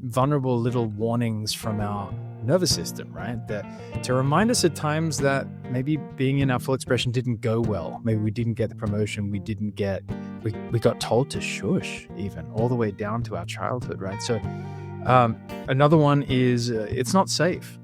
vulnerable little warnings from our nervous system, right? That to remind us at times that maybe being in our full expression didn't go well. Maybe we didn't get the promotion, we got told to shush, even all the way down to our childhood, right? So another one is it's not safe.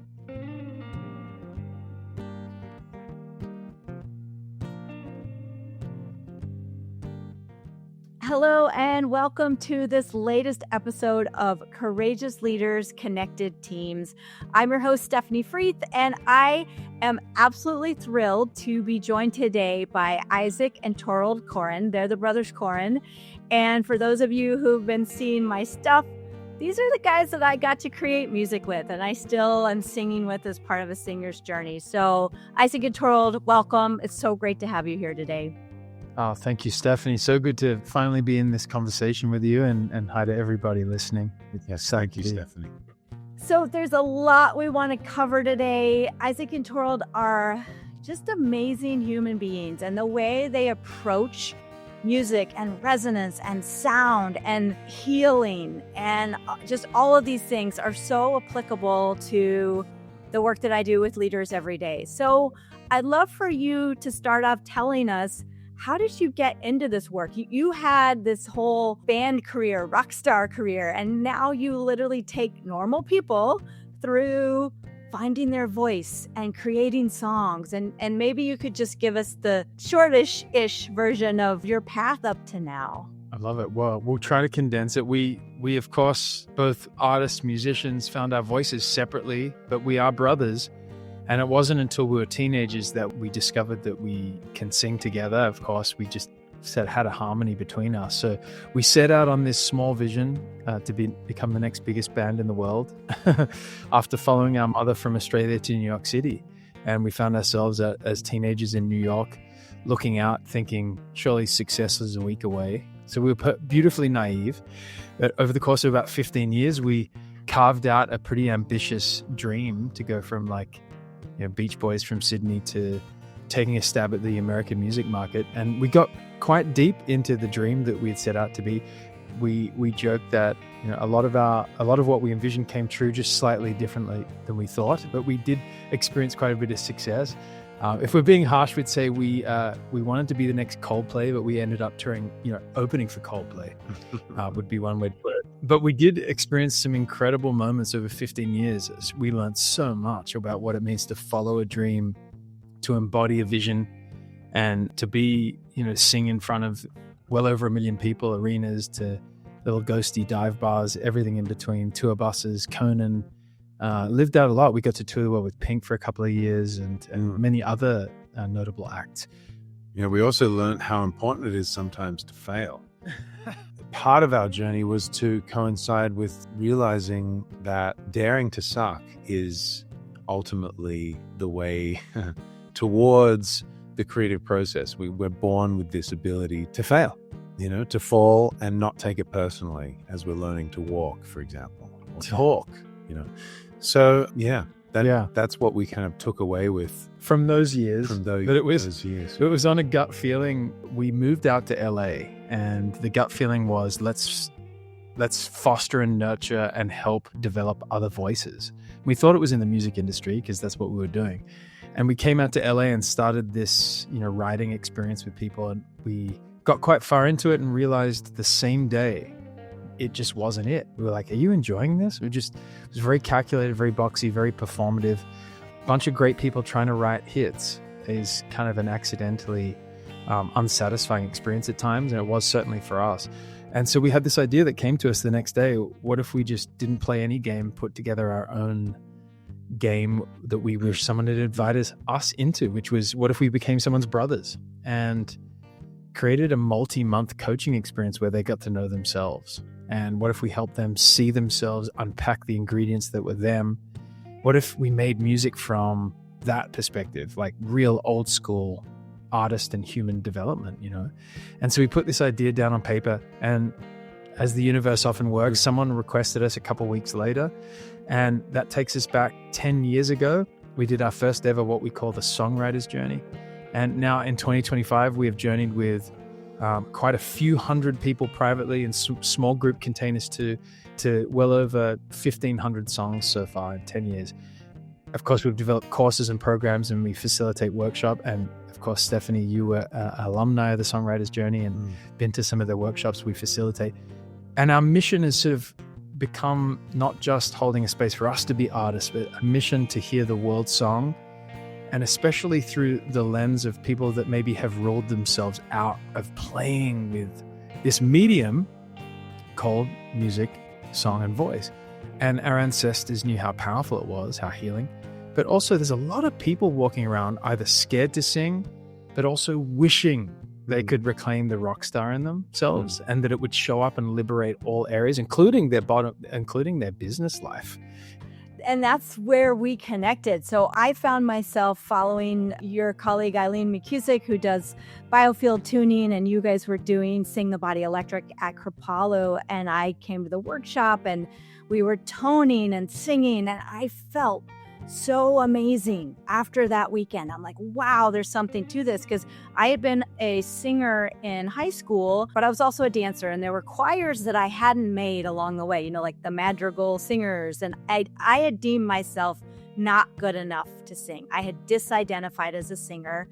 Hello and welcome to this latest episode of Courageous Leaders, Connected Teams. I'm your host, Stephanie Freeth, and I am absolutely thrilled to be joined today by Isaac and Torald Koren. They're the brothers Koren. And for those of you who've been seeing my stuff, these are the guys that I got to create music with, and I still am singing with as part of a singer's journey. So Isaac and Torald, welcome. It's so great to have you here today. Oh, thank you, Stephanie. So good to finally be in this conversation with you, and hi to everybody listening. Yes, thank you, Stephanie. So there's a lot we want to cover today. Isaac and Torald are just amazing human beings, and the way they approach music and resonance and sound and healing and just all of these things are so applicable to the work that I do with leaders every day. So I'd love for you to start off telling us, how did you get into this work? You had this whole band career, rock star career, and now you literally take normal people through finding their voice and creating songs. And maybe you could just give us the shortish-ish version of your path up to now. I love it. Well, we'll try to condense it. We of course, both artists, musicians, found our voices separately, but we are brothers. And it wasn't until we were teenagers that we discovered that we can sing together. Of course, we just had a harmony between us. So we set out on this small vision to become the next biggest band in the world after following our mother from Australia to New York City. And we found ourselves as teenagers in New York, looking out, thinking, surely success is a week away. So we were beautifully naive. But over the course of about 15 years, we carved out a pretty ambitious dream to go from Beach Boys from Sydney to taking a stab at the American music market. And we got quite deep into the dream that we had set out to be. We joked that a lot of what we envisioned came true just slightly differently than we thought, but we did experience quite a bit of success. If we're being harsh, we'd say we wanted to be the next Coldplay, but we ended up touring, opening for Coldplay would be one way to put it. But we did experience some incredible moments over 15 years. We learned so much about what it means to follow a dream, to embody a vision, and to be, sing in front of well over 1 million people, arenas to little ghosty dive bars, everything in between, tour buses, Conan. Lived out a lot. We got to tour the world with Pink for a couple of years and many other notable acts. We also learned how important it is sometimes to fail. Part of our journey was to coincide with realizing that daring to suck is ultimately the way towards the creative process. We're born with this ability to fail, to fall and not take it personally as we're learning to walk, for example, or talk, So that's what we kind of took away with from those years. Those years. It was on a gut feeling. We moved out to LA, and the gut feeling was let's foster and nurture and help develop other voices. We thought it was in the music industry because that's what we were doing, and we came out to LA and started this writing experience with people, and we got quite far into it and realized the same day it just wasn't it. We were like, are you enjoying this? It was very calculated, very boxy, very performative. A bunch of great people trying to write hits is kind of an accidentally unsatisfying experience at times, and it was certainly for us. And so we had this idea that came to us the next day. What if we just didn't play any game, put together our own game that we wish someone had invited us into, which was, what if we became someone's brothers and created a multi-month coaching experience where they got to know themselves? And what if we helped them see themselves, unpack the ingredients that were them? What if we made music from that perspective, like real old school artist and human development, And so we put this idea down on paper, and as the universe often works, someone requested us a couple of weeks later, and that takes us back 10 years ago. We did our first ever what we call the songwriter's journey. And now in 2025, we have journeyed with quite a few hundred people privately in small group containers to well over 1,500 songs so far in 10 years. Of course, we've developed courses and programs, and we facilitate workshop. And of course, Stephanie, you were an alumni of the Songwriters Journey and been to some of the workshops we facilitate. And our mission has sort of become not just holding a space for us to be artists, but a mission to hear the world's song, and especially through the lens of people that maybe have ruled themselves out of playing with this medium called music, song, and voice. And our ancestors knew how powerful it was, how healing. But also there's a lot of people walking around either scared to sing, but also wishing they could reclaim the rock star in themselves, and that it would show up and liberate all areas, including their business life. And that's where we connected. So I found myself following your colleague, Eileen McCusick, who does biofield tuning, and you guys were doing Sing the Body Electric at Kripalu. And I came to the workshop and we were toning and singing, and I felt so amazing after that weekend. I'm like, wow, there's something to this, because I had been a singer in high school, but I was also a dancer, and there were choirs that I hadn't made along the way, like the madrigal singers, and I had deemed myself not good enough to sing. I had disidentified as a singer,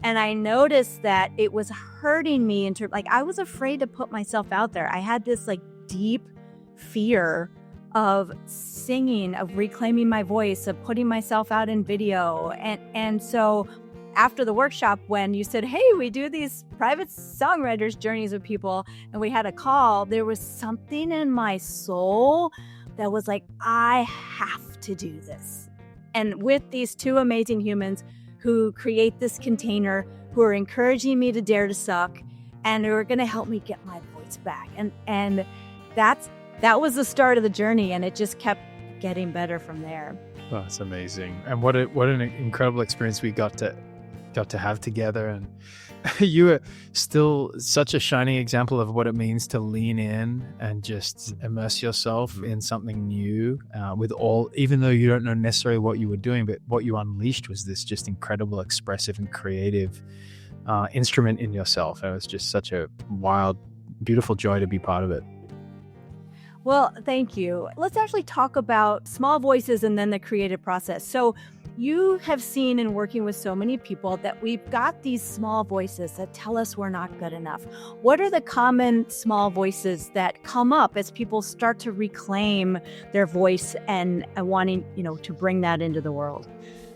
and I noticed that it was hurting me I was afraid to put myself out there. I had this deep fear of singing, of reclaiming my voice, of putting myself out in video. And so after the workshop, when you said, hey, we do these private songwriters journeys with people, and we had a call, there was something in my soul that was like, I have to do this. And with these two amazing humans who create this container, who are encouraging me to dare to suck, and who are going to help me get my voice back. And that was the start of the journey, and it just kept getting better from there. Oh, that's amazing. And what an incredible experience we got to have together. And you were still such a shining example of what it means to lean in and just immerse yourself in something new, even though you don't know necessarily what you were doing, but what you unleashed was this just incredible, expressive and creative instrument in yourself. And it was just such a wild, beautiful joy to be part of it. Well, thank you. Let's actually talk about small voices and then the creative process. So you have seen in working with so many people that we've got these small voices that tell us we're not good enough. What are the common small voices that come up as people start to reclaim their voice and wanting, to bring that into the world?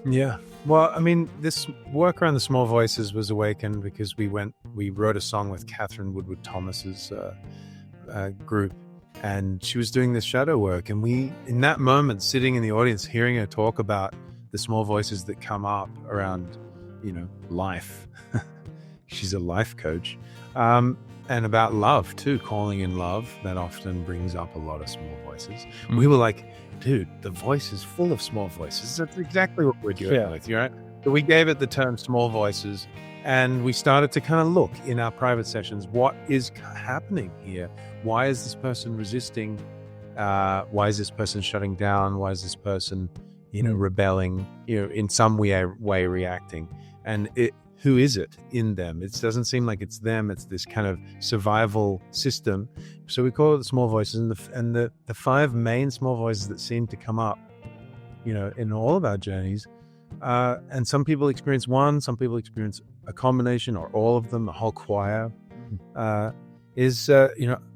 Yeah. Well, I mean, this work around the small voices was awakened because we wrote a song with Catherine Woodward Thomas's group. And she was doing this shadow work. And we, in that moment, sitting in the audience, hearing her talk about the small voices that come up around, life. She's a life coach. And about love, too, calling in love. That often brings up a lot of small voices. Mm-hmm. We were like, dude, the voice is full of small voices. That's exactly what we're doing with you, right? So we gave it the term small voices. And we started to kind of look in our private sessions, what is happening here? Why is this person resisting? Why is this person shutting down? Why is this person, rebelling, in some way reacting? And who is it in them? It doesn't seem like it's them. It's this kind of survival system. So we call it the small voices. And the five main small voices that seem to come up, in all of our journeys. And some people experience one, some people experience a combination or all of them, a whole choir,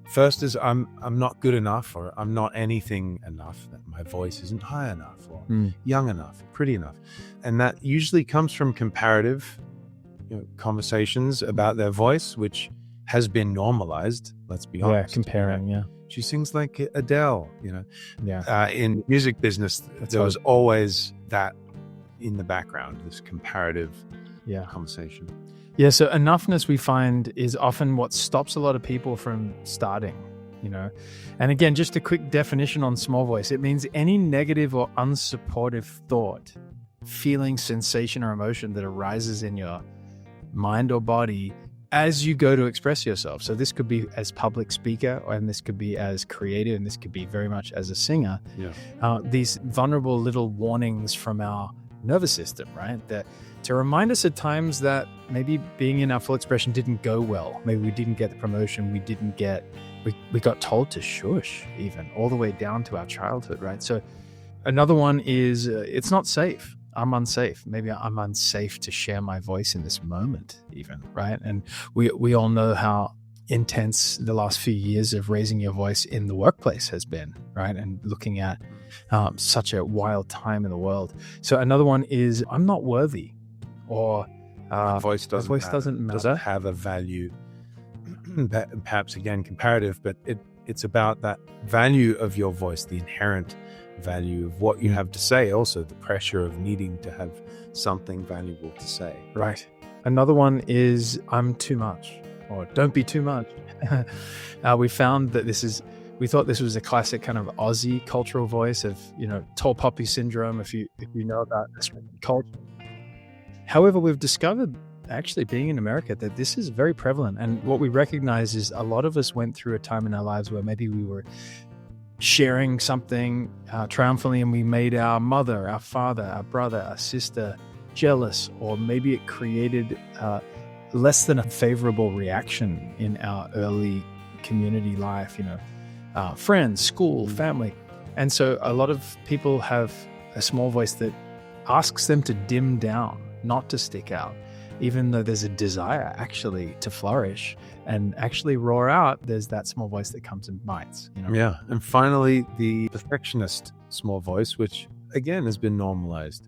first is I'm not good enough, or I'm not anything enough, that my voice isn't high enough or young enough, pretty enough. And that usually comes from comparative conversations about their voice, which has been normalized, let's be honest. Yeah, comparing, She sings like Adele, in music business, there was always that in the background, this comparative conversation. Yeah, so enoughness, we find, is often what stops a lot of people from starting, And again, just a quick definition on small voice. It means any negative or unsupportive thought, feeling, sensation, or emotion that arises in your mind or body as you go to express yourself. So this could be as public speaker, and this could be as creative, and this could be very much as a singer. These vulnerable little warnings from our nervous system, right? That to remind us at times that maybe being in our full expression didn't go well. Maybe we didn't get the promotion, we got told to shush, even all the way down to our childhood, right? So another one is it's not safe. I'm unsafe. Maybe I'm unsafe to share my voice in this moment, even, right? And we all know how intense the last few years of raising your voice in the workplace has been, right? And looking at such a wild time in the world. So another one is I'm not worthy, or voice doesn't matter. Doesn't have a value. Perhaps again comparative, but it's about that value of your voice, the inherent value of what you have to say, also the pressure of needing to have something valuable to say. Right. Another one is I'm too much, or don't be too much. We found that we thought this was a classic kind of Aussie cultural voice of, tall poppy syndrome, if you know about Australian culture. However, we've discovered, actually being in America, that this is very prevalent. And what we recognize is a lot of us went through a time in our lives where maybe we were sharing something triumphantly, and we made our mother, our father, our brother, our sister jealous, or maybe it created less than a favorable reaction in our early community life, friends, school, family. And so a lot of people have a small voice that asks them to dim down, not to stick out, even though there's a desire actually to flourish and actually roar out. There's that small voice that comes and bites. Yeah. And finally, the perfectionist small voice, which again has been normalized.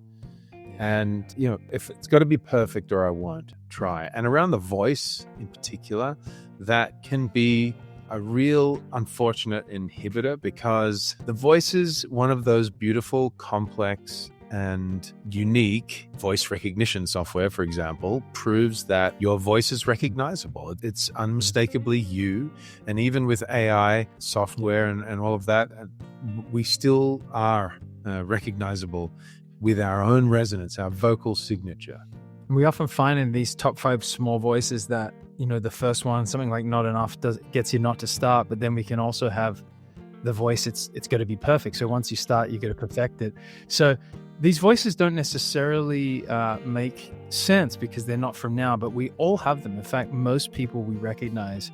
And, if it's got to be perfect or I won't try. And around the voice in particular, that can be a real unfortunate inhibitor, because the voice is one of those beautiful, complex, and unique voice recognition software, for example, proves that your voice is recognizable. It's unmistakably you. And even with AI software and all of that, we still are recognizable with our own resonance, our vocal signature. We often find in these top 5 small voices that, the first one, something like not enough, gets you not to start, but then we can also have the voice, it's got to be perfect. So once you start, you got to perfect it. So these voices don't necessarily make sense because they're not from now, but we all have them. In fact, most people we recognize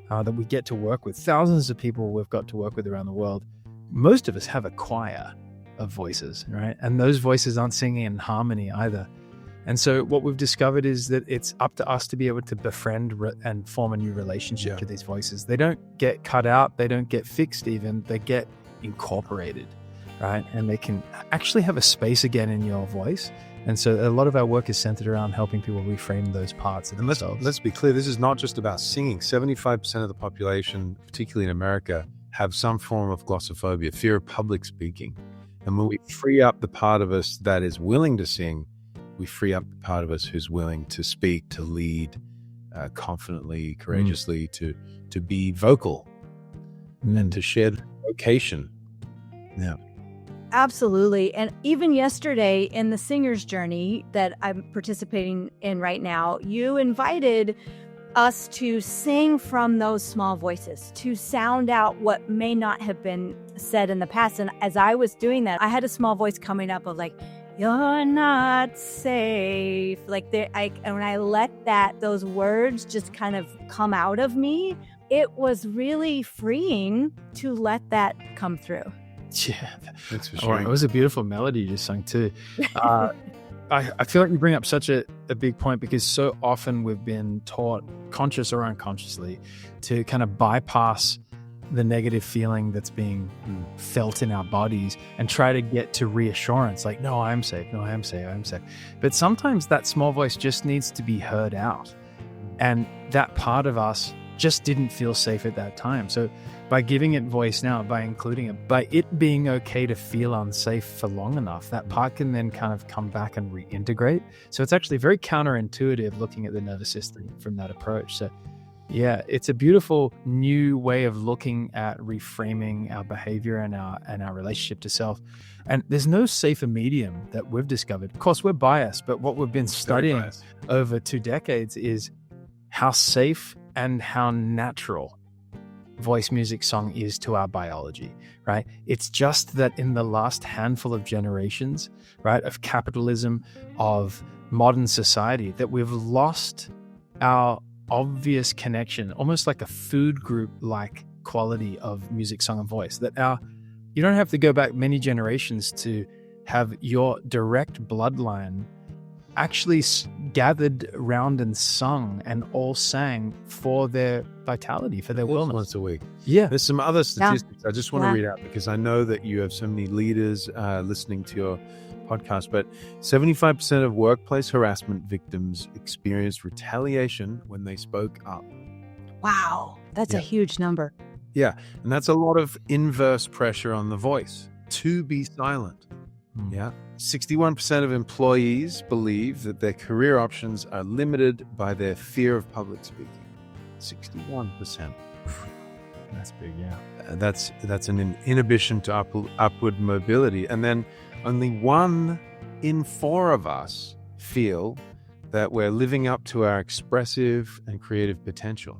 that we get to work with, thousands of people we've got to work with around the world, most of us have a choir of voices, right? And those voices aren't singing in harmony either. And so what we've discovered is that it's up to us to be able to befriend and form a new relationship to these voices. They don't get cut out. They don't get fixed even. They get incorporated, right? And they can actually have a space again in your voice. And so a lot of our work is centered around helping people reframe those parts of themselves. Let's be clear, this is not just about singing. 75% of the population, particularly in America, have some form of glossophobia, fear of public speaking. And when we free up the part of us that is willing to sing, we free up the part of us who's willing to speak, to lead confidently, courageously, to be vocal, and to share the vocation. Yeah. Absolutely. And even yesterday in the Singer's Journey that I'm participating in right now, you invited us to sing from those small voices, to sound out what may not have been said in the past. And as I was doing that, I had a small voice coming up of like, you're not safe. And when I let those words just kind of come out of me, it was really freeing to let that come through. Yeah, thanks for sharing. It was a beautiful melody you just sung too. I feel like you bring up such a big point, because so often we've been taught, conscious or unconsciously, to kind of bypass the negative feeling that's being felt in our bodies and try to get to reassurance, like, no, I'm safe, no, I'm safe, I'm safe. But sometimes that small voice just needs to be heard out. And that part of us just didn't feel safe at that time. So by giving it voice now, by including it, by it being okay to feel unsafe for long enough, that part can then kind of come back and reintegrate. So it's actually very counterintuitive looking at the nervous system from that approach. So yeah, it's a beautiful new way of looking at reframing our behavior and our relationship to self. And there's no safer medium that we've discovered. Of course, we're biased, but what we've been studying over 2 decades is how safe and how natural voice music song is to our biology, right? It's just that in the last handful of generations, right, of capitalism, of modern society, that we've lost our obvious connection, almost like a food group like quality of music, song, and voice. You don't have to go back many generations to have your direct bloodline actually gathered round and sung and all sang for their vitality, for their wellness. Once a week. Yeah. There's some other statistics I just want to read out, because I know that you have so many leaders listening to your podcast, but 75% of workplace harassment victims experienced retaliation when they spoke up. Wow. That's a huge number. Yeah. And that's a lot of inverse pressure on the voice to be silent. Yeah. 61% of employees believe that their career options are limited by their fear of public speaking. 61%. That's big, yeah. That's an inhibition to upward mobility. And then only 1 in 4 of us feel that we're living up to our expressive and creative potential.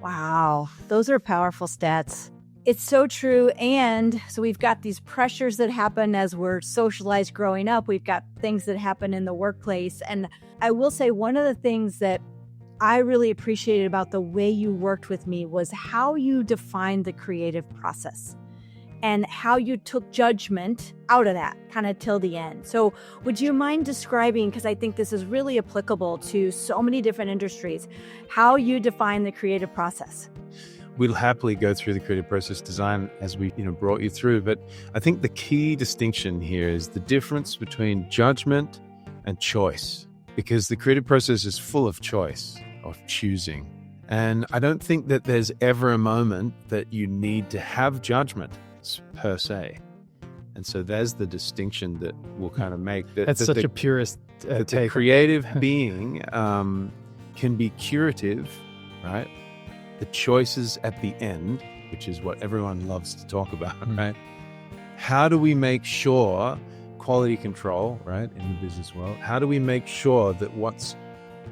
Wow. Those are powerful stats. It's so true. And so we've got these pressures that happen as we're socialized growing up. We've got things that happen in the workplace. And I will say one of the things that I really appreciated about the way you worked with me was how you defined the creative process and how you took judgment out of that kind of till the end. So would you mind describing, because I think this is really applicable to so many different industries, how you define the creative process? We'll happily go through the creative process design as we brought you through. But I think the key distinction here is the difference between judgment and choice, because the creative process is full of choice, of choosing. And I don't think that there's ever a moment that you need to have judgment per se. And so there's the distinction that we'll kind of make. That's such a purist take. take. The creative being can be curative, right? The choices at the end, which is what everyone loves to talk about, right? How do we make sure quality control, right, in the business world? How do we make sure that what's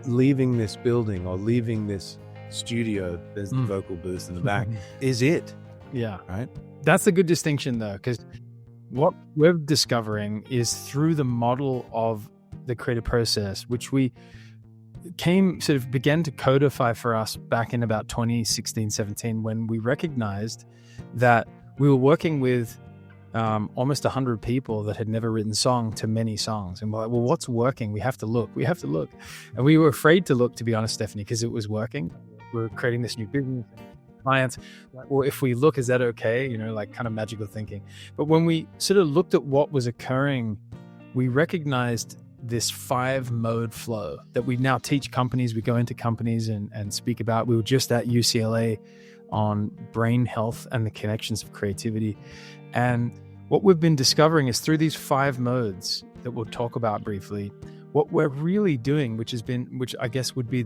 leaving this building or leaving this studio, there's the vocal booth in the back, is it? Yeah. Right? That's a good distinction, though, because what we're discovering is through the model of the creative process, which we began to codify for us back in about 2016, 17, when we recognized that we were working with almost 100 people that had never written song to many songs. And we're like, well, what's working? We have to look. And we were afraid to look, to be honest, Stephanie, because it was working. We were creating this new business. Clients, well, if we look, is that okay? Like kind of magical thinking. But when we sort of looked at what was occurring, we recognized this 5-mode flow that we now teach companies. We go into companies and speak about. We were just at UCLA on brain health and the connections of creativity. And what we've been discovering is through these 5 modes that we'll talk about briefly, what we're really doing, which I guess would be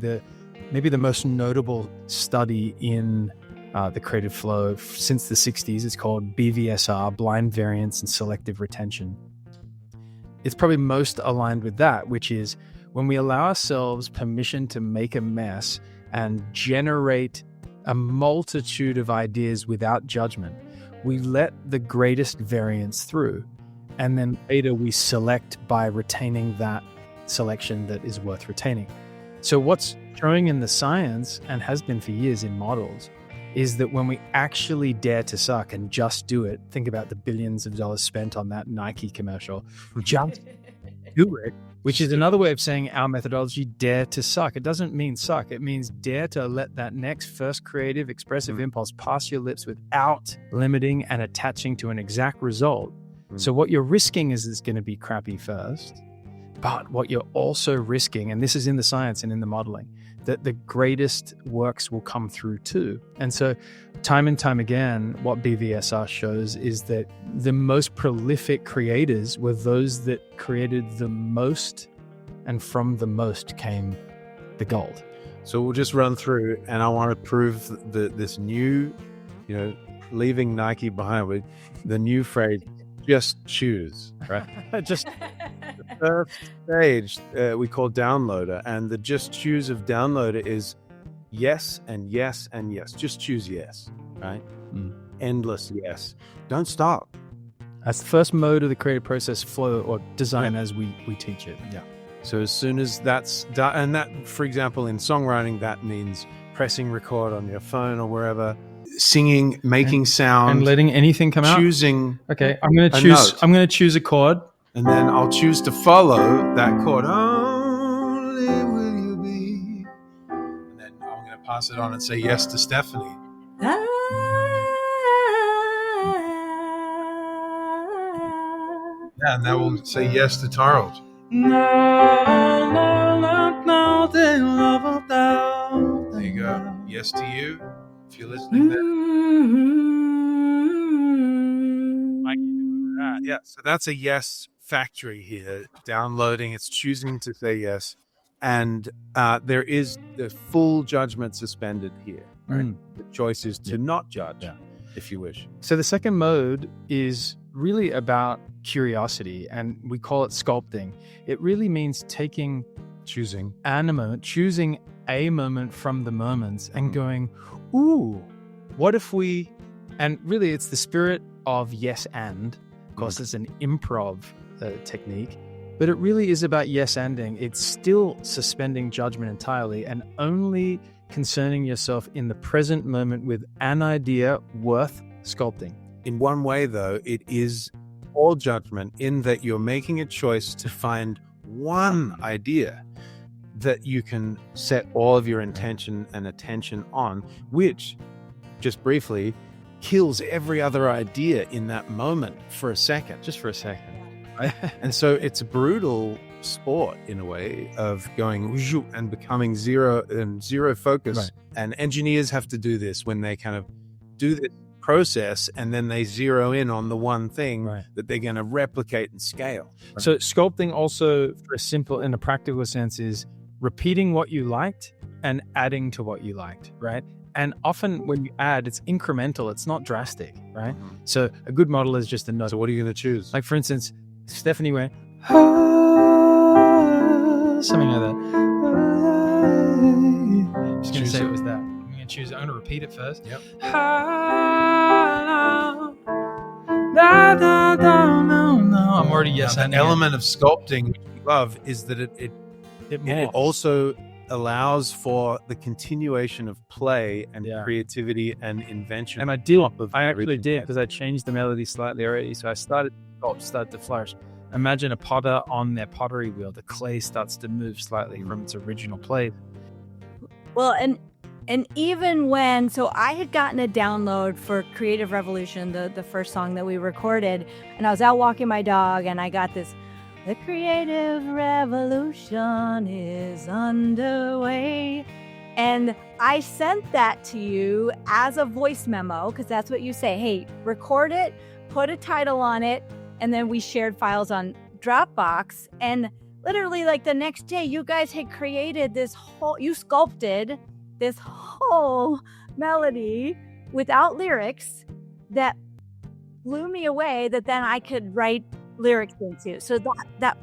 maybe the most notable study in the creative flow since the 60s. It's called BVSR, Blind Variance and Selective Retention. It's probably most aligned with that, which is when we allow ourselves permission to make a mess and generate a multitude of ideas without judgment, we let the greatest variance through. And then later we select by retaining that selection that is worth retaining. So what's showing in the science, and has been for years in models, is that when we actually dare to suck and just do it, think about the billions of dollars spent on that Nike commercial, just do it, which is another way of saying our methodology, dare to suck. It doesn't mean suck. It means dare to let that next first creative, expressive impulse pass your lips without limiting and attaching to an exact result. So what you're risking is it's going to be crappy first, but what you're also risking, and this is in the science and in the modeling, that the greatest works will come through too. And so time and time again, what BVSR shows is that the most prolific creators were those that created the most, and from the most came the gold. So we'll just run through, and I want to prove that this new, leaving Nike behind with the new phrase, just choose, right? Just the first stage we call downloader, and the just choose of downloader is yes and yes and yes. Just choose yes. right? Mm. Endless yes. Don't stop. That's the first mode of the creative process, flow or design as we teach it. Yeah. So as soon as that's done, and that, for example, in songwriting, that means pressing record on your phone or wherever, singing, making sound, and letting anything come out. choosing. Okay, I'm going to a choose. note. I'm going to choose a chord. And then I'll choose to follow that chord. Only will you be. And then I'm going to pass it on and say yes to Stephanie. Yeah, and that will say yes to Charles. There you go. Yes to you. If you're listening there. Yeah, so that's a yes factory here. Downloading, it's choosing to say yes. And there is the full judgment suspended here. Right? The choice is to not judge, if you wish. So the second mode is really about curiosity, and we call it sculpting. It really means choosing a moment from the moments and going, ooh, what if we, and really it's the spirit of yes and. Of course, it's an improv technique, but it really is about yes-anding. It's still suspending judgment entirely and only concerning yourself in the present moment with an idea worth sculpting. In one way, though, it is all judgment in that you're making a choice to find one idea that you can set all of your intention and attention on, which, just briefly, kills every other idea in that moment for a second. Just for a second. And so it's a brutal sport in a way of going and becoming zero focus. Right. And engineers have to do this when they kind of do this process and then they zero in on the one thing that they're going to replicate and scale. Right. So sculpting also, in a practical sense, is repeating what you liked and adding to what you liked, right? And often when you add, it's incremental. It's not drastic, right? Mm-hmm. So a good model is just a note. So what are you going to choose? Like, for instance, Stephanie went, something like that. I'm just going to say it was that. I'm going to repeat it first. Yep. I'm already The element of sculpting which we love is that it also allows for the continuation of play and creativity and invention. And I actually did, because I changed the melody slightly already. So I started to flourish. Imagine a potter on their pottery wheel. The clay starts to move slightly from its original play. Well, and even when, so I had gotten a download for Creative Revolution, the first song that we recorded, and I was out walking my dog and I got this, the creative revolution is underway. And I sent that to you as a voice memo, because that's what you say. Hey, record it, put a title on it, and then we shared files on Dropbox. And literally like the next day, you guys had created you sculpted this whole melody without lyrics that blew me away, that then I could write lyrics into. So that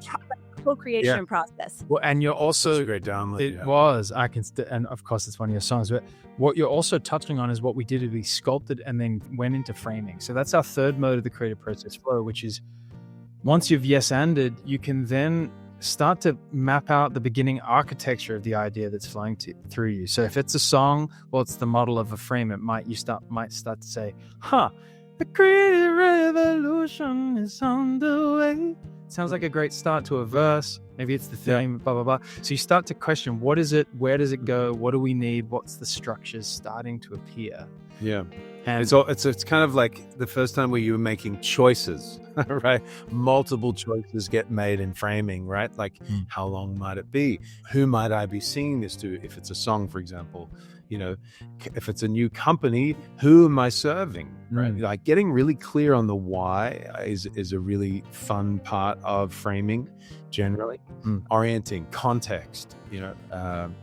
co-creation process. Well, and you're also a great download. It was. And of course it's one of your songs. But what you're also touching on is what we did is we sculpted and then went into framing. So that's our third mode of the creative process flow, which is once you've yes-anded, you can then start to map out the beginning architecture of the idea that's flowing through you. So if it's a song, well, it's the model of a frame. It might start to say, the creative revolution is underway. Sounds like a great start to a verse. Maybe it's the theme, blah, blah, blah. So you start to question, what is it? Where does it go? What do we need? What's the structures starting to appear? Yeah. And it's kind of like the first time where you were making choices, right? Multiple choices get made in framing, right? Like how long might it be? Who might I be singing this to? If it's a song, for example, if it's a new company, who am I serving? Right? Like getting really clear on the why is a really fun part of framing generally. Orienting, context, And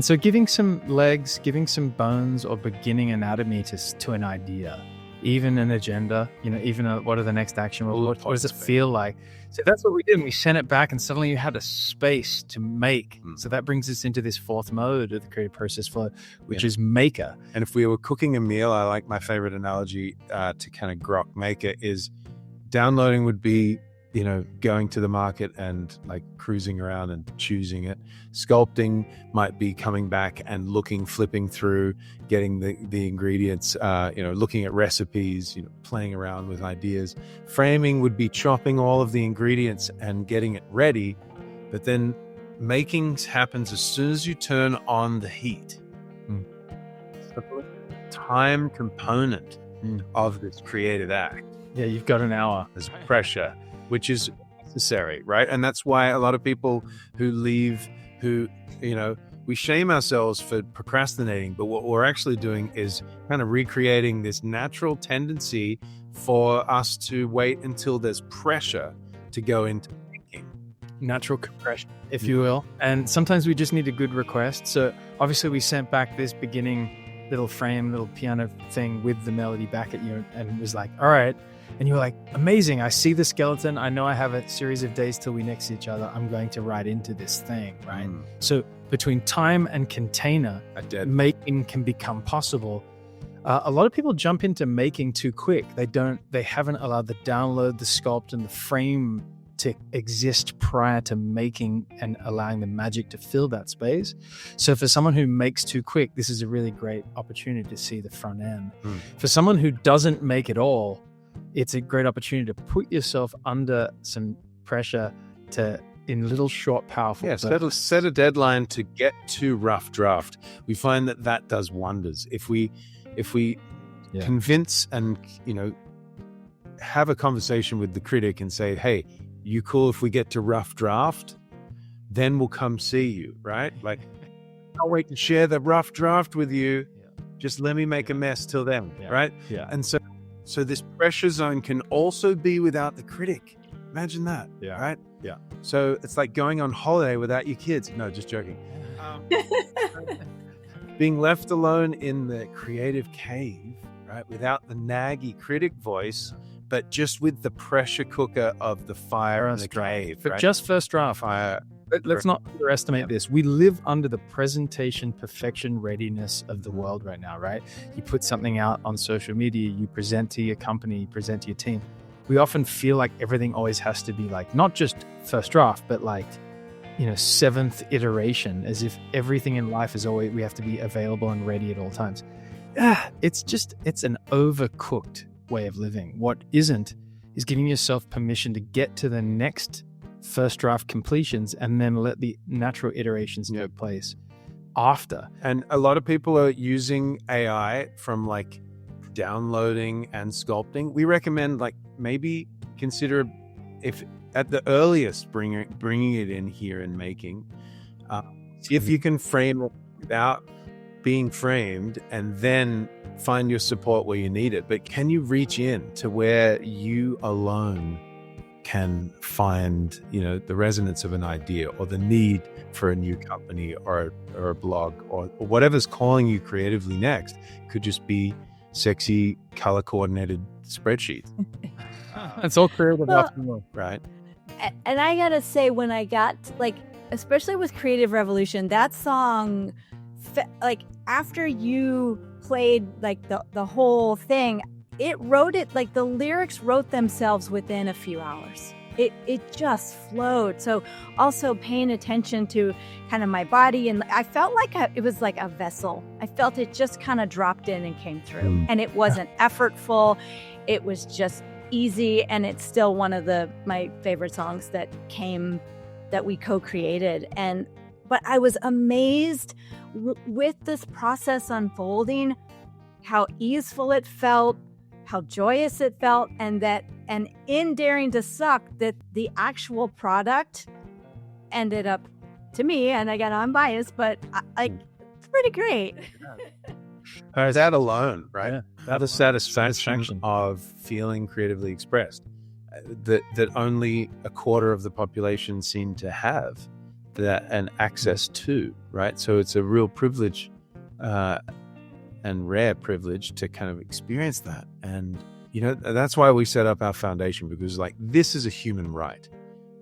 so giving some legs, giving some bones or beginning anatomy to an idea. even an agenda, even what are the next action? What does it Philosophy. feel like? So that's what we did. And we sent it back, and suddenly you had a space to make. So that brings us into this fourth mode of the creative process flow, which is maker. And if we were cooking a meal, I like my favorite analogy to kind of grok maker is downloading would be, going to the market and like cruising around and choosing it. Sculpting might be coming back and looking, flipping through, getting the ingredients, looking at recipes, playing around with ideas. Framing would be chopping all of the ingredients and getting it ready. But then making happens as soon as you turn on the heat. So the time component of this creative act. Yeah, you've got an hour. There's pressure, which is necessary, right? And that's why a lot of people who leave, we shame ourselves for procrastinating, but what we're actually doing is kind of recreating this natural tendency for us to wait until there's pressure to go into thinking. Natural compression, if you will. And sometimes we just need a good request. So obviously we sent back this beginning little piano thing with the melody back at you, and it was like, all right. And you were like, amazing, I see the skeleton. I know I have a series of days till we next see each other. I'm going to write into this thing, right? So between time and container, making can become possible. A lot of people jump into making too quick. They haven't allowed the download, the sculpt, and the frame to exist prior to making and allowing the magic to fill that space. So for someone who makes too quick, this is a really great opportunity to see the front end. For someone who doesn't make it all, it's a great opportunity to put yourself under some pressure in little short, powerful. Yeah, set a deadline to get to rough draft. We find that does wonders. If we convince and have a conversation with the critic and say, hey, you cool if we get to rough draft? Then we'll come see you, right? Like, I'll wait to share the rough draft with you. Just let me make a mess till then, right? Yeah. And so this pressure zone can also be without the critic. Imagine that, right? Yeah. So it's like going on holiday without your kids. No, just joking. Being left alone in the creative cave, right? Without the naggy critic voice, but just with the pressure cooker of the fire and the cave. But right? just first draft. Fire. Let's not underestimate this. We live under the presentation perfection readiness of the world right now, right? You put something out on social media, you present to your company, you present to your team. We often feel like everything always has to be like, not just first draft, but like, seventh iteration, as if everything in life is always, we have to be available and ready at all times. It's an overcooked way of living. What isn't is giving yourself permission to get to the next first draft completions and then let the natural iterations take place after. And a lot of people are using AI from like downloading and sculpting. We recommend like maybe consider, if at the earliest, bringing it in here and making. See if you can frame it without being framed, and then find your support where you need it. But can you reach in to where you alone can find, the resonance of an idea or the need for a new company or a blog or whatever's calling you creatively next? Could just be sexy, color coordinated spreadsheets. It's all creative after all. Right. And I gotta say, when I got especially with Creative Revolution, that song, after you played the whole thing, the lyrics wrote themselves within a few hours. It just flowed. So also paying attention to kind of my body, and I felt like it was like a vessel. I felt it just kind of dropped in and came through, and it wasn't effortful. It was just easy, and it's still one of my favorite songs that we co-created. But I was amazed with this process unfolding, how easeful it felt, how joyous it felt, and in Daring to Suck, that the actual product ended up, to me, and again, I'm biased, but it's pretty great. That alone, right? Yeah, that the satisfaction of feeling creatively expressed that only a quarter of the population seem to have that and access to, right? So it's a real privilege and and rare privilege to kind of experience that. And, you know, that's why we set up our foundation, because like, this is a human right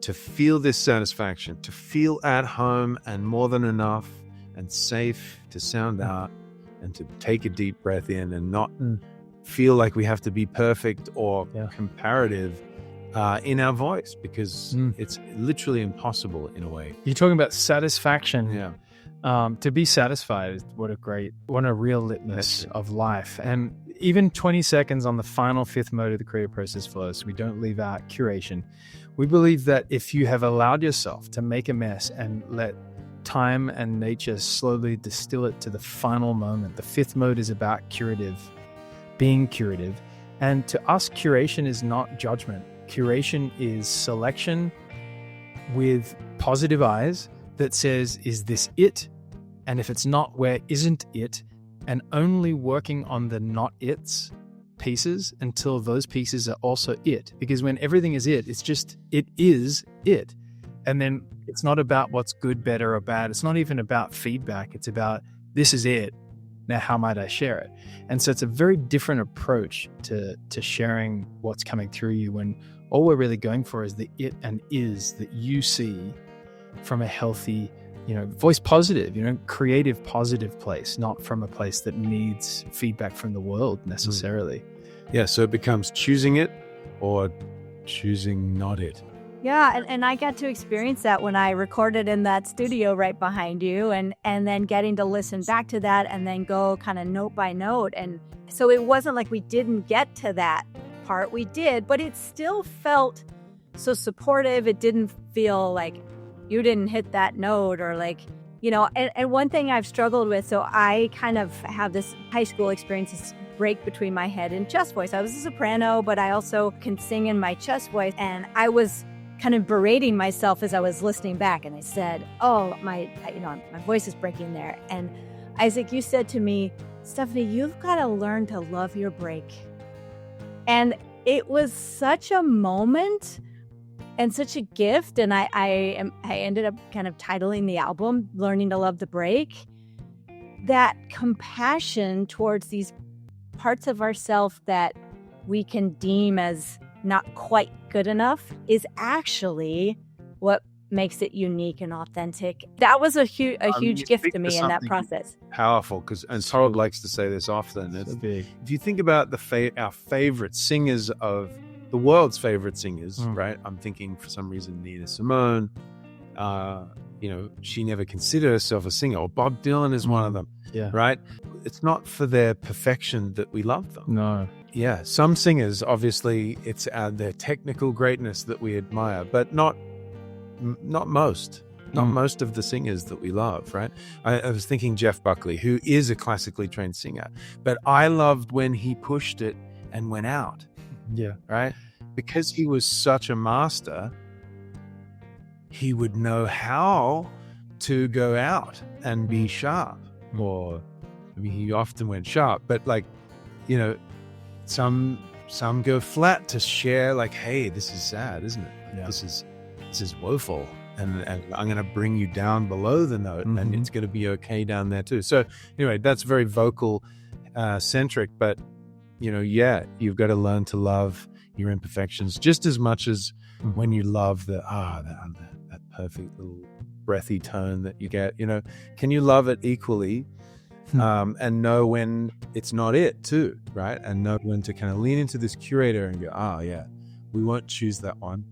to feel this satisfaction, to feel at home and more than enough and safe, to sound out and to take a deep breath in and not feel like we have to be perfect or comparative in our voice, because it's literally impossible in a way. You're talking about satisfaction. Yeah. To be satisfied, what a real litmus of life. And even 20 seconds on the final fifth mode of the creative process flow, so we don't leave out curation. We believe that if you have allowed yourself to make a mess and let time and nature slowly distill it to the final moment, the fifth mode is about being curative. And to us, curation is not judgment. Curation is selection with positive eyes that says, is this it? And if it's not, where isn't it? And only working on the not it's pieces until those pieces are also it. Because when everything is it's just, it is it. And then it's not about what's good, better, or bad. It's not even about feedback. It's about, this is it. Now, how might I share it? And so it's a very different approach to sharing what's coming through you, when all we're really going for is the it and is that you see from a healthy, voice positive, creative, positive place, not from a place that needs feedback from the world necessarily. Yeah, so it becomes choosing it or choosing not it. Yeah, and I got to experience that when I recorded in that studio right behind you, and then getting to listen back to that and then go kind of note by note. And so it wasn't like we didn't get to that part. We did, but it still felt so supportive. It didn't feel like you didn't hit that note, or like, and one thing I've struggled with, so I kind of have this high school experience, this break between my head and chest voice. I was a soprano, but I also can sing in my chest voice. And I was kind of berating myself as I was listening back. And I said, oh, my voice is breaking there. And Isaac, you said to me, Stephanie, you've got to learn to love your break. And it was such a moment and such a gift. And I ended up kind of titling the album, Learning to Love the Break. That compassion towards these parts of ourselves that we can deem as not quite good enough is actually what makes it unique and authentic. That was a huge gift to me in that process. Powerful, and Torald likes to say this often. It's big. If you think about our favorite singers of the world's favorite singers, right? I'm thinking for some reason Nina Simone. She never considered herself a singer. Or Bob Dylan is one of them. Yeah. Right? It's not for their perfection that we love them. No. Yeah, some singers, obviously, it's their technical greatness that we admire, but not most. Not most of the singers that we love, right? I was thinking Jeff Buckley, who is a classically trained singer, but I loved when he pushed it and went out. Yeah. Right? Because he was such a master, he would know how to go out and be sharp. Or, he often went sharp, but some go flat to share, like, hey, this is sad, isn't it? Yeah. This is woeful, and I'm going to bring you down below the note, and it's going to be okay down there too. So anyway, that's very vocal centric, but you've got to learn to love your imperfections just as much as when you love that perfect little breathy tone that you get. Can you love it equally? And know when it's not it too, right? And know when to kind of lean into this curator and go, we won't choose that one.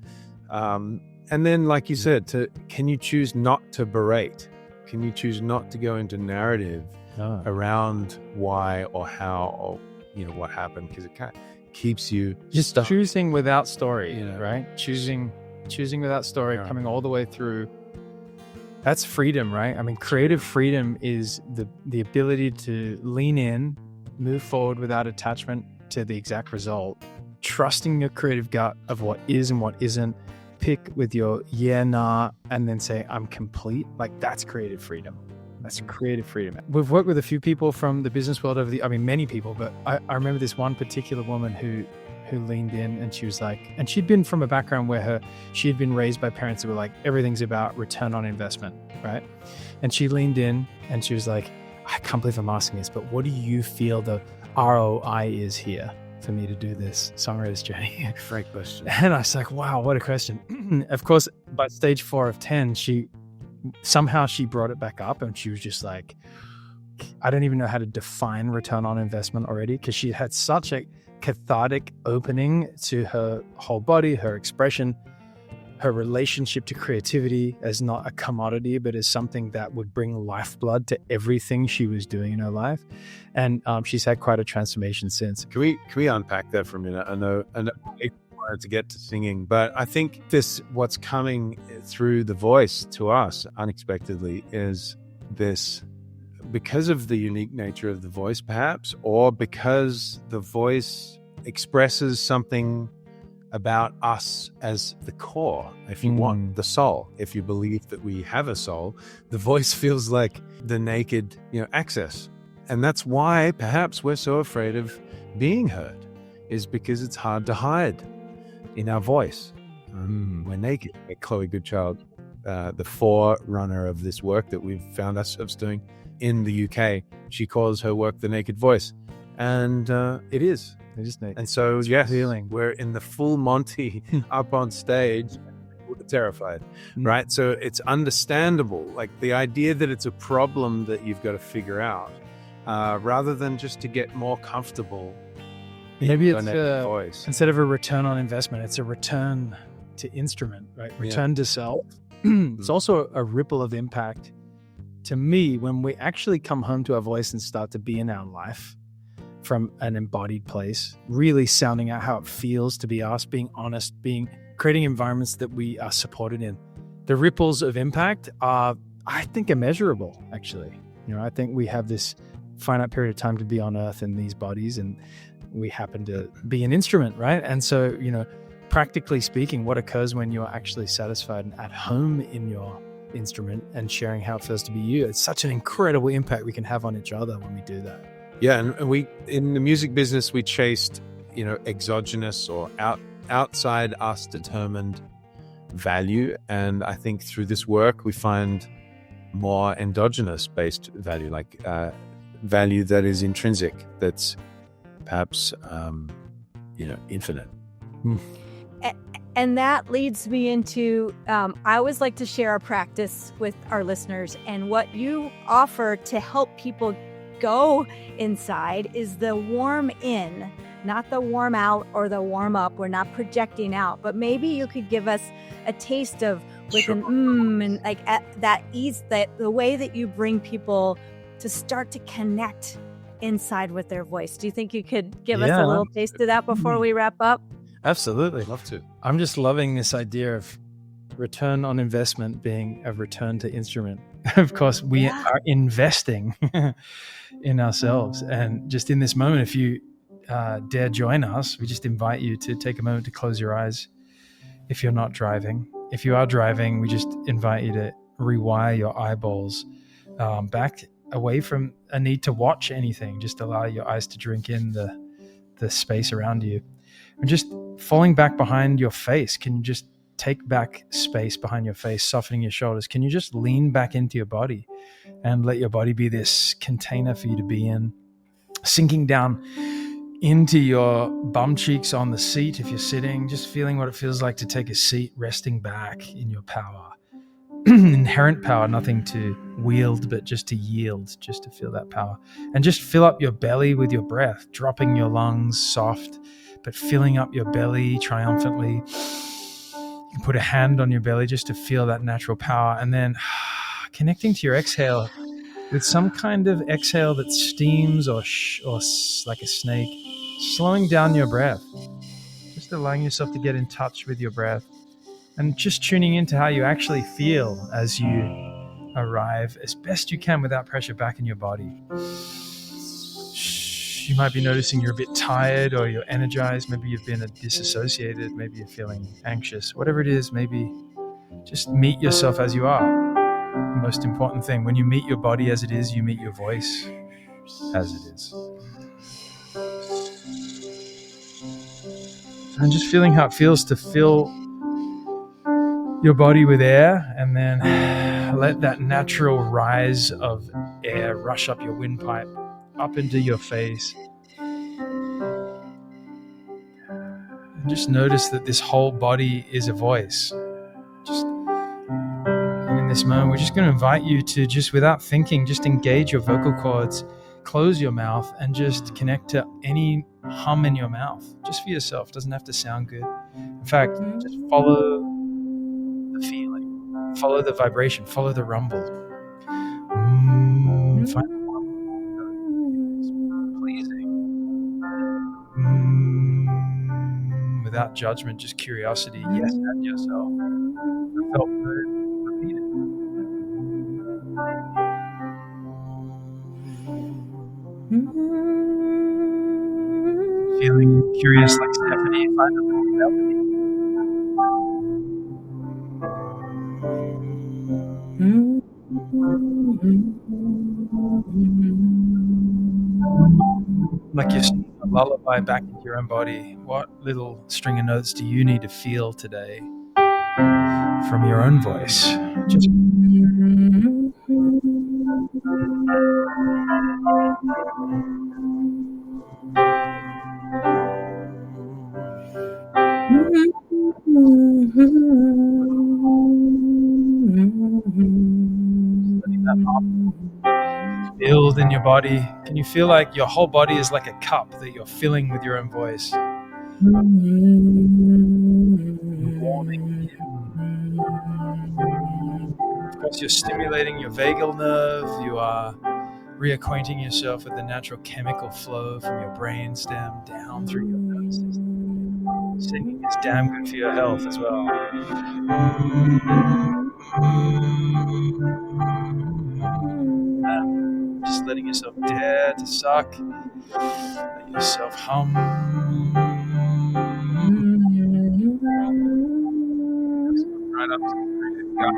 And then, like you said, can you choose not to berate? Can you choose not to go into narrative around why or how or what happened? Because it kind of keeps you just choosing without story, right? Choosing without story, coming all the way through. That's freedom, right? I mean, creative freedom is the ability to lean in, move forward without attachment to the exact result, trusting your creative gut of what is and what isn't, pick with your nah, and then say, I'm complete. Like, that's creative freedom. That's creative freedom. We've worked with a few people from the business world many people, but I remember this one particular woman who leaned in, and she was like, and she'd been from a background where she had been raised by parents who were like, everything's about return on investment, right? And she leaned in and she was like, I can't believe I'm asking this, but what do you feel the ROI is here for me to do this songwriter's journey? Great question. And I was like, wow, what a question. Of course, by stage 4 of 10, she brought it back up, and she was just like, I don't even know how to define return on investment already, because she had such a cathartic opening to her whole body, her expression, her relationship to creativity as not a commodity, but as something that would bring lifeblood to everything she was doing in her life. And she's had quite a transformation since. Can we unpack that for a minute? I know I wanted to get to singing, but I think what's coming through the voice to us unexpectedly is this, because of the unique nature of the voice, perhaps, or because the voice expresses something about us as the core, if you want, the soul. If you believe that we have a soul, the voice feels like the naked, access. And that's why perhaps we're so afraid of being heard, is because it's hard to hide in our voice. We're naked. Chloe Goodchild, the forerunner of this work that we've found ourselves doing in the UK, she calls her work the naked voice. And it is. It is naked. And so, yes, feeling. we're in the full Monty up on stage, terrified, right? So it's understandable, like the idea that it's a problem that you've got to figure out, rather than just to get more comfortable. Maybe it's voice. Instead of a return on investment, it's a return to instrument, right? Return to self. It's also a ripple of impact to me when we actually come home to our voice and start to be in our life from an embodied place, really sounding out how it feels to be us, being honest, creating environments that we are supported in. The ripples of impact are, I think, immeasurable, actually. I think we have this finite period of time to be on earth in these bodies, and we happen to be an instrument, right? And so, practically speaking, what occurs when you're actually satisfied and at home in your instrument and sharing how it feels to be you, it's such an incredible impact we can have on each other when we do that. Yeah, and we, in the music business, we chased, exogenous or outside us determined value. And I think through this work, we find more endogenous based value, like value that is intrinsic, that's perhaps, infinite. And that leads me into, I always like to share a practice with our listeners, and what you offer to help people go inside is the warm in, not the warm out or the warm up. We're not projecting out, but maybe you could give us a taste of with an and like that ease, that the way that you bring people to start to connect inside with their voice. Do you think you could give us a little taste of that before we wrap up? Absolutely. Love to. I'm just loving this idea of return on investment being a return to instrument. Of course, we are investing in ourselves. And just in this moment, if you dare join us, we just invite you to take a moment to close your eyes if you're not driving. If you are driving, we just invite you to rewire your eyeballs back away from a need to watch anything. Just allow your eyes to drink in the space around you. And just falling back behind your face, can you just take back space behind your face, softening your shoulders? Can you just lean back into your body and let your body be this container for you to be in? Sinking down into your bum cheeks on the seat if you're sitting, just feeling what it feels like to take a seat, resting back in your power. Inherent power, nothing to wield, but just to yield, just to feel that power. And just fill up your belly with your breath, dropping your lungs soft, but filling up your belly triumphantly. You can put a hand on your belly just to feel that natural power, and then connecting to your exhale with some kind of exhale that steams or like a snake, slowing down your breath, just allowing yourself to get in touch with your breath and just tuning into how you actually feel as you arrive as best you can without pressure back in your body. You might be noticing you're a bit tired or you're energized. Maybe you've been disassociated. Maybe you're feeling anxious. Whatever it is, maybe just meet yourself as you are. The most important thing, when you meet your body as it is, you meet your voice as it is. And just feeling how it feels to fill your body with air, and then let that natural rise of air rush up your windpipe, up into your face. And just notice that this whole body is a voice. And in this moment, we're just going to invite you to just, without thinking, just engage your vocal cords, close your mouth, and just connect to any hum in your mouth, just for yourself. Doesn't have to sound good. In fact, just follow the feeling, follow the vibration, follow the rumble. Find pleasing. Without judgment, just curiosity. Yes, at yourself. I felt good. Repeat it. Feeling curious like Stephanie, find a little melody. Like you're singing a lullaby back into your own body. What little string of notes do you need to feel today from your own voice? Just letting that hum build in your body. Can you feel like your whole body is like a cup that you're filling with your own voice? Warming in. Of course, you're stimulating your vagal nerve. You are reacquainting yourself with the natural chemical flow from your brain stem down through your nervous system. Singing is damn good for your health as well. Just letting yourself dare to suck. Let yourself hum. Right up to the creative gut.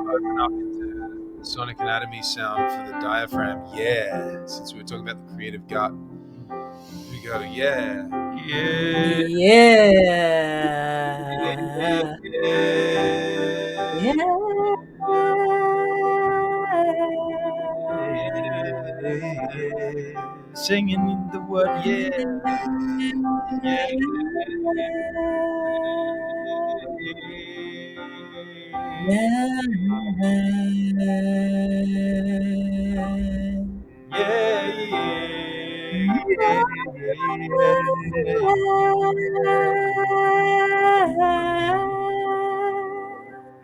Open up into the sonic anatomy sound for the diaphragm. Yeah. Since we were talking about the creative gut, we go, yeah. Yeah. Singing the word yeah.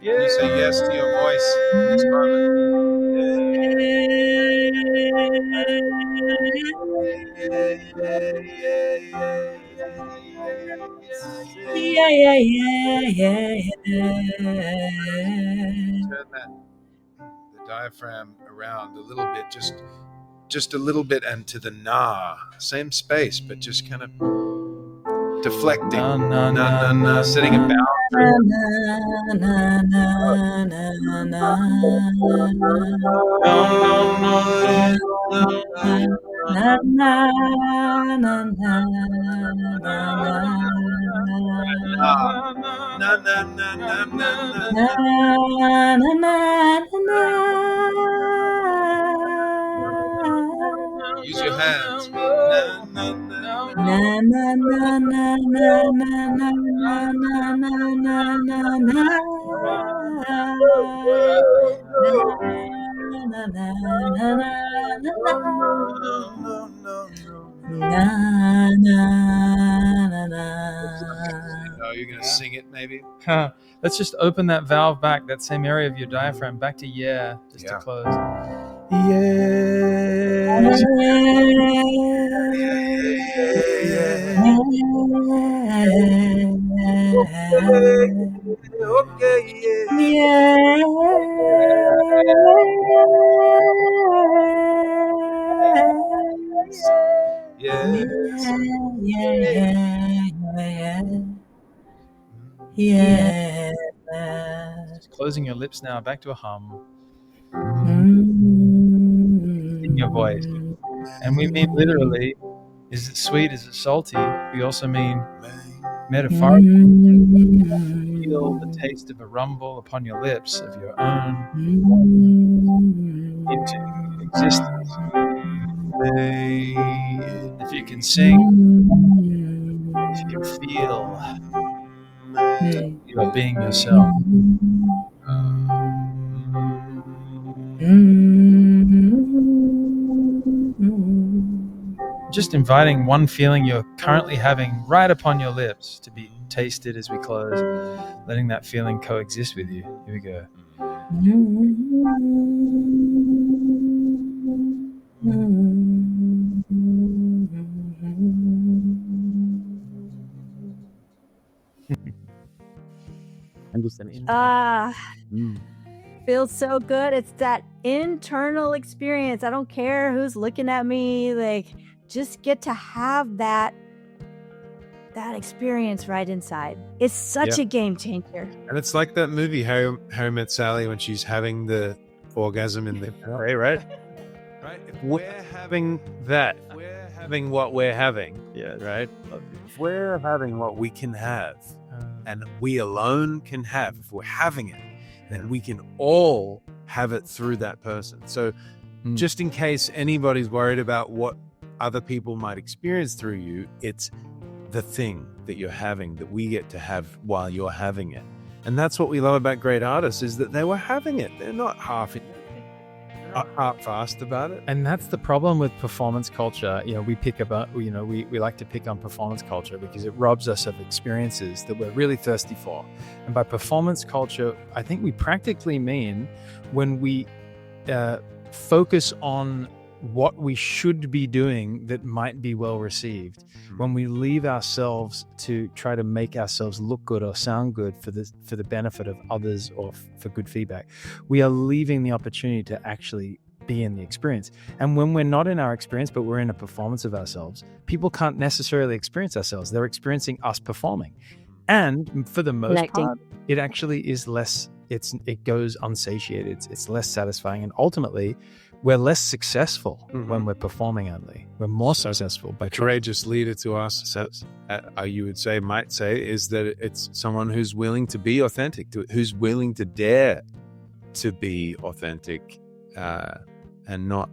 Can you say yes to your voice in this Turn the diaphragm around a little bit, just a little bit, and to the na, same space, but just kind of deflecting, setting a boundary. Use your hands. You're going to sing it maybe? Let's just open that valve back, that same area of your diaphragm, back to yeah, just to close. Yeah. Just closing your lips now, back to a hum. In your voice. And we mean literally, is it sweet, is it salty? We also mean metaphorically. Feel the taste of a rumble upon your lips of your own existence. If you can sing, if you can feel, you are being yourself. Just inviting one feeling you're currently having right upon your lips to be tasted as we close, letting that feeling coexist with you. Here we go. Feels so good. It's that internal experience. I don't care who's looking at me. Like, just get to have that experience right inside. It's such a game changer. And it's like that movie, Harry Met Sally, when she's having the orgasm in the play, right? Right? If we're having that, if we're having what we're having, right? If we're having what we can have, and we alone can have, if we're having it, then we can all have it through that person. So just in case anybody's worried about what other people might experience through you, it's the thing that you're having that we get to have while you're having it. And that's what we love about great artists, is that they were having it. They're not half-assed about it. And that's the problem with performance culture. We like to pick on performance culture because it robs us of experiences that we're really thirsty for. And by performance culture, I think we practically mean when we focus on what we should be doing that might be well received, when we leave ourselves to try to make ourselves look good or sound good for the benefit of others or for good feedback, we are leaving the opportunity to actually be in the experience. And when we're not in our experience, but we're in a performance of ourselves, people can't necessarily experience ourselves. They're experiencing us performing. And for the most part, it actually is less, it goes unsatiated. It's less satisfying. And ultimately, we're less successful when we're performing only. We're more successful. By courageous leader to us, might say, is that it's someone who's willing to be authentic, who's willing to dare to be authentic, and not,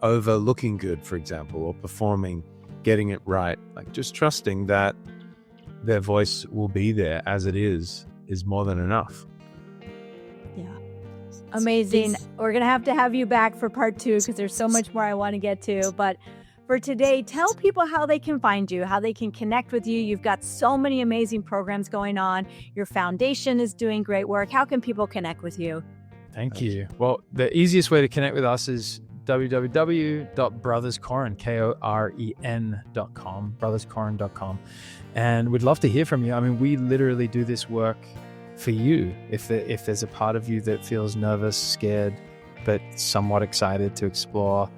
overlooking good, for example, or performing, getting it right. Like just trusting that their voice will be there as it is more than enough. Amazing. We're going to have you back for part 2 because there's so much more I want to get to. But for today, tell people how they can find you, how they can connect with you. You've got so many amazing programs going on. Your foundation is doing great work. How can people connect with you? Thank you. Well, the easiest way to connect with us is www.brotherscorin.com, brotherscorin.com. And we'd love to hear from you. I mean, we literally do this work for you. If there's a part of you that feels nervous, scared, but somewhat excited to explore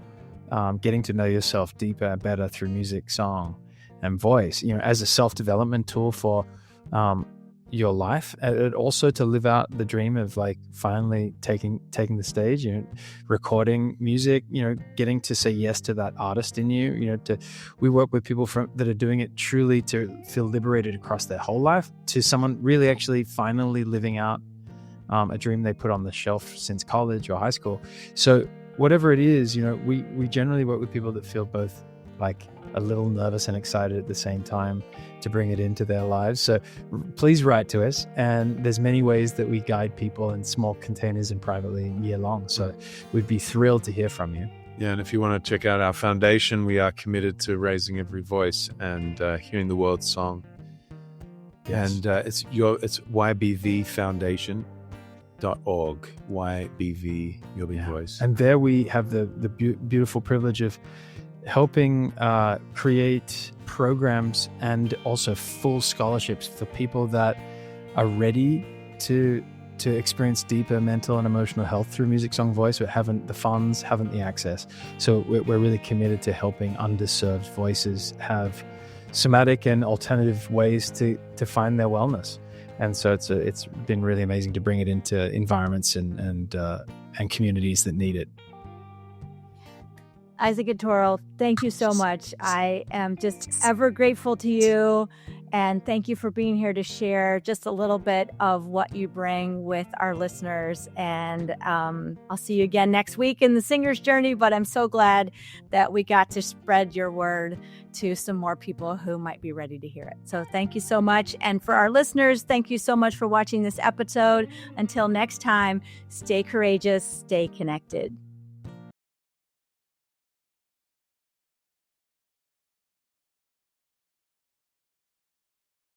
getting to know yourself deeper and better through music, song, and voice, as a self-development tool for your life, and also to live out the dream of like finally taking the stage, recording music, getting to say yes to that artist in you, we work with people that are doing it truly to feel liberated across their whole life, to someone really actually finally living out a dream they put on the shelf since college or high school. So whatever it is, we generally work with people that feel both like a little nervous and excited at the same time to bring it into their lives. So please write to us. And there's many ways that we guide people in small containers and privately year long. So we'd be thrilled to hear from you. Yeah, and if you want to check out our foundation, we are committed to raising every voice and hearing the world's song. Yes. And it's ybvfoundation.org, YBV, Your Big Voice. And there we have the beautiful privilege of helping create programs and also full scholarships for people that are ready to experience deeper mental and emotional health through music, song, voice, but haven't the funds, haven't the access. So we're really committed to helping underserved voices have somatic and alternative ways to find their wellness. And so it's been really amazing to bring it into environments and communities that need it. Isaac and Toral, thank you so much. I am just ever grateful to you. And thank you for being here to share just a little bit of what you bring with our listeners. And I'll see you again next week in the Singer's Journey. But I'm so glad that we got to spread your word to some more people who might be ready to hear it. So thank you so much. And for our listeners, thank you so much for watching this episode. Until next time, stay courageous, stay connected.